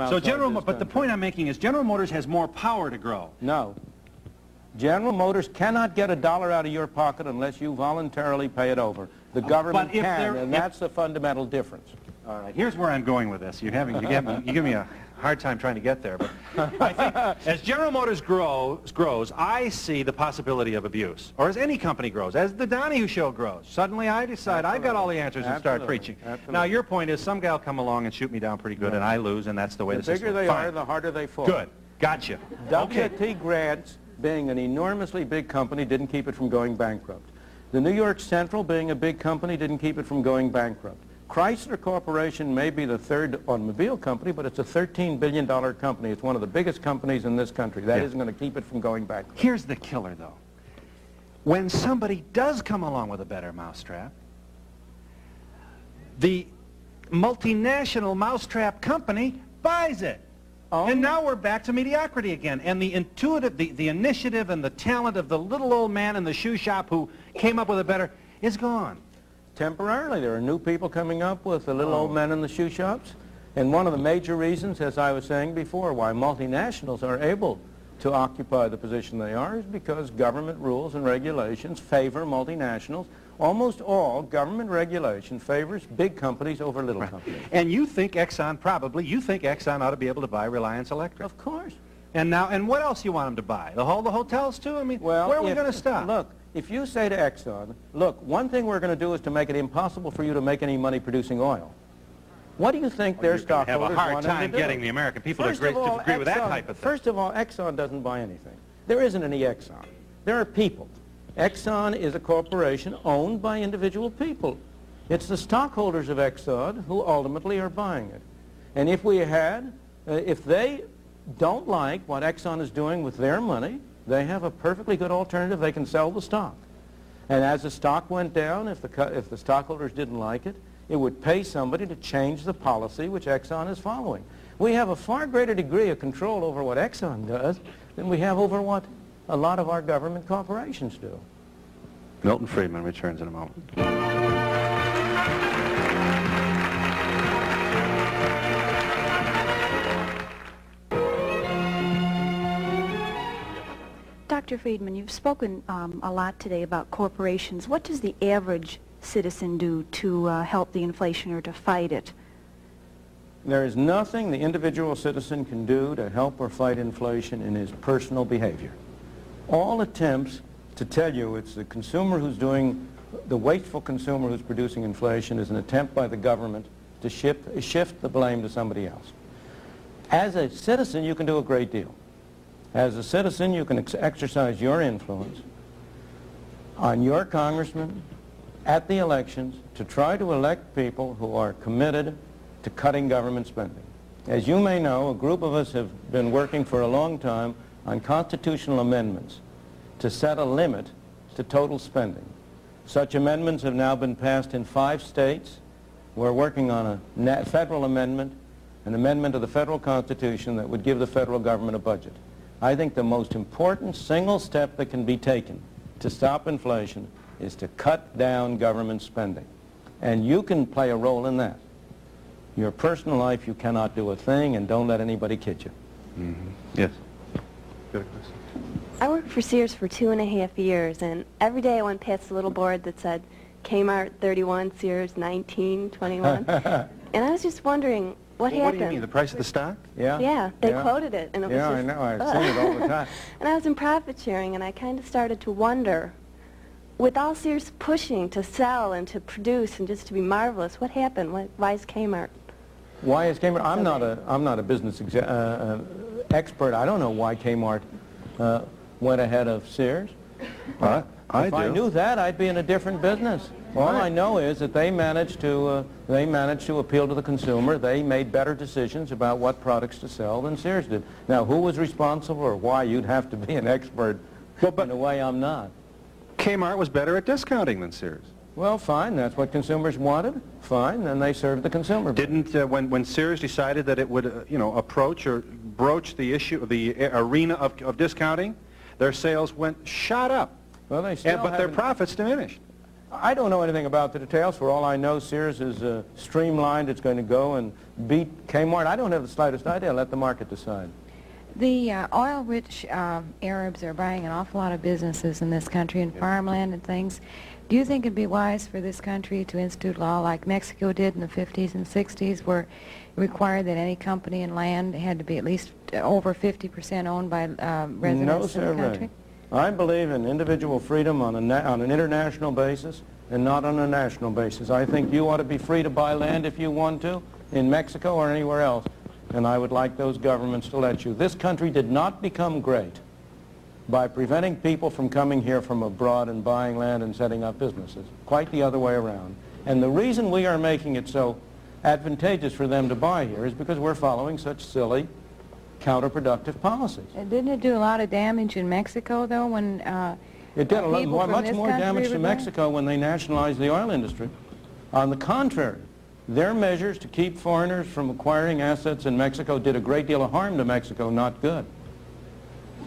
from outside. So but the point I'm making is General Motors has more power to grow. No. General Motors cannot get $1 out of your pocket unless you voluntarily pay it over. The government can, and that's the fundamental difference. All right, here's where I'm going with this. You give me a hard time trying to get there, but I think as General Motors grows, I see the possibility of abuse. Or as any company grows, as the Donahue show grows. Suddenly I decide I've got all the answers and start preaching. Absolutely. Now your point is some guy will come along and shoot me down pretty good and I lose, and that's the way the system is. The bigger they are, the harder they fall. Good. Gotcha. W.T. Grants, being an enormously big company, didn't keep it from going bankrupt. The New York Central, being a big company, didn't keep it from going bankrupt. Chrysler Corporation may be the third automobile company, but it's a $13 billion company. It's one of the biggest companies in this country. That isn't going to keep it from going bankrupt. Here's the killer, though. When somebody does come along with a better mousetrap, the multinational mousetrap company buys it. Oh. And now we're back to mediocrity again. And the initiative and the talent of the little old man in the shoe shop who came up with a better is gone. Temporarily, there are new people coming up with the little old men in the shoe shops. And one of the major reasons, as I was saying before, why multinationals are able to occupy the position they are is because government rules and regulations favor multinationals. Almost all government regulation favors big companies over little companies. And you think Exxon ought to be able to buy Reliance Electric? Of course. And what else you want them to buy? The hotels too? I mean, well, where are we going to stop? Look, if you say to Exxon, look, one thing we're going to do is to make it impossible for you to make any money producing oil. What do you think their stockholders want them to do? Have a hard time getting the American people to agree with that type of thing. First of all, Exxon doesn't buy anything. There isn't any Exxon. There are people. Exxon is a corporation owned by individual people. It's the stockholders of Exxon who ultimately are buying it. And if if they don't like what Exxon is doing with their money, they have a perfectly good alternative. They can sell the stock. And as the stock went down, if the stockholders didn't like it, it would pay somebody to change the policy which Exxon is following. We have a far greater degree of control over what Exxon does than we have over what a lot of our government corporations do. Milton Friedman returns in a moment. Dr. Friedman, you've spoken a lot today about corporations. What does the average citizen do to help the inflation or to fight it? There is nothing the individual citizen can do to help or fight inflation in his personal behavior. All attempts to tell you it's the consumer who's doing, the wasteful consumer who's producing inflation is an attempt by the government to shift the blame to somebody else. As a citizen, you can do a great deal. As a citizen, you can exercise your influence on your congressman at the elections to try to elect people who are committed to cutting government spending. As you may know, a group of us have been working for a long time on constitutional amendments to set a limit to total spending. Such amendments have now been passed in 5 states. We're working on a federal amendment, an amendment of the federal Constitution that would give the federal government a budget. I think the most important single step that can be taken to stop inflation is to cut down government spending. And you can play a role in that. Your personal life, you cannot do a thing, and don't let anybody kid you. Mm-hmm. Yes. Good. I worked for Sears for 2.5 years, and every day I went past the little board that said Kmart 31, Sears 19, 21. And I was just wondering, what happened? What do you mean, the price of the stock? Yeah. Yeah, they quoted it, and it was just... I know, I've seen it all the time. And I was in profit sharing, and I kind of started to wonder, with all Sears pushing to sell and to produce and just to be marvelous, what happened? Why is Kmart? Why is Kmart? I'm not a business expert. I don't know why Kmart went ahead of Sears. If I knew that, I'd be in a different business. All I know is that they managed to appeal to the consumer. They made better decisions about what products to sell than Sears did. Now, who was responsible or why? You'd have to be an expert. In a way, I'm not. Kmart was better at discounting than Sears. Well, fine. That's what consumers wanted. Fine. Then they served the consumer. Didn't when Sears decided that it would approach or broach the issue of the arena of discounting, their sales shot up. Well, they still but their profits diminished. I don't know anything about the details. For all I know, Sears is streamlined. It's going to go and beat Kmart? I don't have the slightest idea. Let the market decide. The oil-rich Arabs are buying an awful lot of businesses in this country and farmland and things. Do you think it'd be wise for this country to institute law like Mexico did in the 50s and 60s, where it required that any company and land had to be at least over 50% owned by residents of the country? I believe in individual freedom on an international basis and not on a national basis. I think you ought to be free to buy land if you want to in Mexico or anywhere else, and I would like those governments to let you. This country did not become great by preventing people from coming here from abroad and buying land and setting up businesses. Quite the other way around. And the reason we are making it so advantageous for them to buy here is because we're following such silly, counterproductive policies. Didn't it do a lot of damage in Mexico, though, when it did much more damage to there? Mexico when they nationalized the oil industry. On the contrary, their measures to keep foreigners from acquiring assets in Mexico did a great deal of harm to Mexico, not good.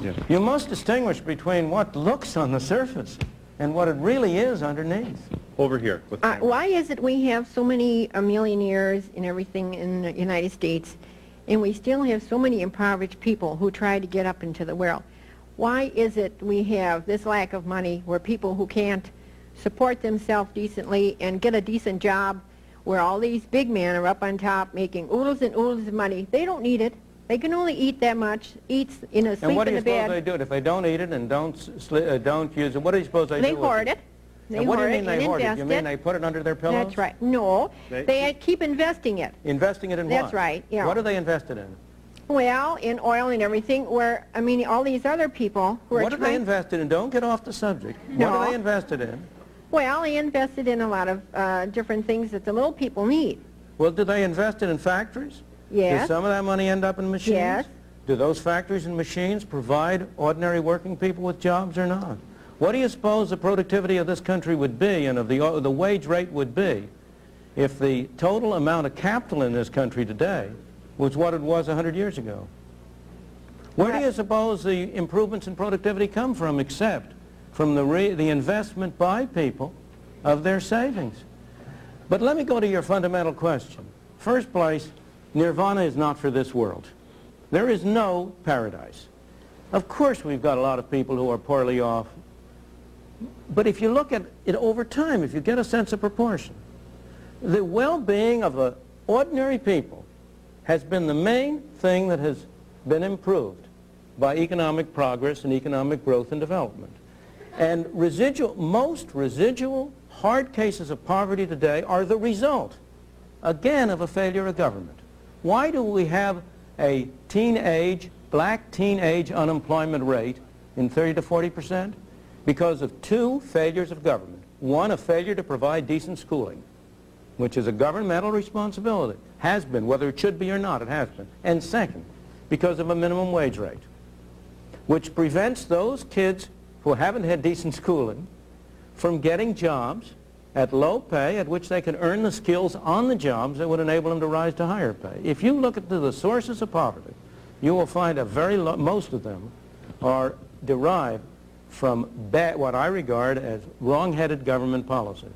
Yes. You must distinguish between what looks on the surface and what it really is underneath. Over here. With why is it we have so many millionaires and everything in the United States, and we still have so many impoverished people who try to get up into the world? Why is it we have this lack of money where people who can't support themselves decently and get a decent job, where all these big men are up on top making oodles and oodles of money? They don't need it. They can only eat that much, sleep in the bed. And what do you suppose they do? If they don't eat it and don't use it, what do you suppose they do? They hoard it. And what do you mean they hoard it? You mean they put it under their pillows? That's right. No, they keep investing it. Investing it in what? That's right, yeah. What do they invest it in? Well, in oil and everything, where, I mean, all these other people who are What do they invest it in? Don't get off the subject. No. What do they invest it in? Well, they invested in a lot of different things that the little people need. Well, do they invest it in factories? Yes. Does some of that money end up in machines? Yes. Do those factories and machines provide ordinary working people with jobs or not? What do you suppose the productivity of this country would be and of the wage rate would be if the total amount of capital in this country today was what it was 100 years ago? Where do you suppose the improvements in productivity come from except from the investment by people of their savings? But let me go to your fundamental question. First place, nirvana is not for this world. There is no paradise. Of course we've got a lot of people who are poorly off, but if you look at it over time, if you get a sense of proportion, the well-being of ordinary people has been the main thing that has been improved by economic progress and economic growth and development. And most residual hard cases of poverty today are the result, again, of a failure of government. Why do we have a black teenage unemployment rate in 30 to 40%? Because of two failures of government. One, a failure to provide decent schooling, which is a governmental responsibility. Has been, whether it should be or not, it has been. And second, because of a minimum wage rate, which prevents those kids who haven't had decent schooling from getting jobs at low pay at which they can earn the skills on the jobs that would enable them to rise to higher pay. If you look at the sources of poverty, you will find most of them are derived from what I regard as wrong-headed government policies.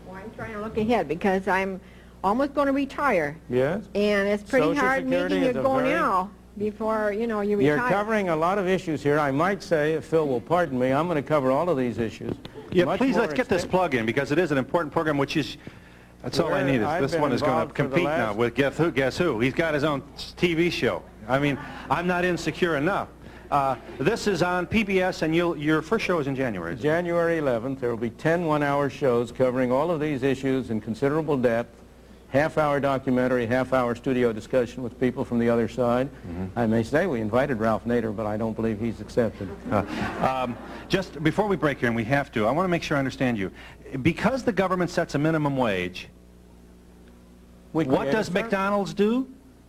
Well, I'm trying to look ahead because I'm almost going to retire. Yes? And it's pretty Social hard Security making it is go now before, you retire. You're covering a lot of issues here. I might say, if Phil will pardon me, I'm going to cover all of these issues. Yeah, please, let's get this plug in because it is an important program, which is, that's all I need. This one is going to compete now with Guess Who. He's got his own TV show. I mean, I'm not insecure enough. This is on PBS, and your first show is in January. January 11th. There will be 10 one-hour shows covering all of these issues in considerable depth. Half-hour documentary, half-hour studio discussion with people from the other side. I may say we invited Ralph Nader, but I don't believe he's accepted. Just before we break here, and we have to, I want to make sure I understand you. Because the government sets a minimum wage, what does McDonald's do?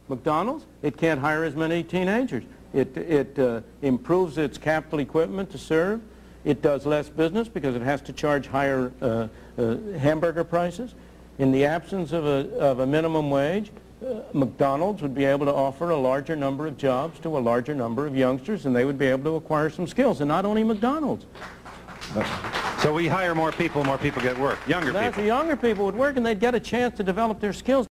McDonald's? It can't hire as many teenagers. It improves its capital equipment to serve. It does less business because it has to charge higher hamburger prices. In the absence of a minimum wage, McDonald's would be able to offer a larger number of jobs to a larger number of youngsters, and they would be able to acquire some skills. And not only McDonald's. So we hire more people get work. Younger people. The younger people would work, and they'd get a chance to develop their skills.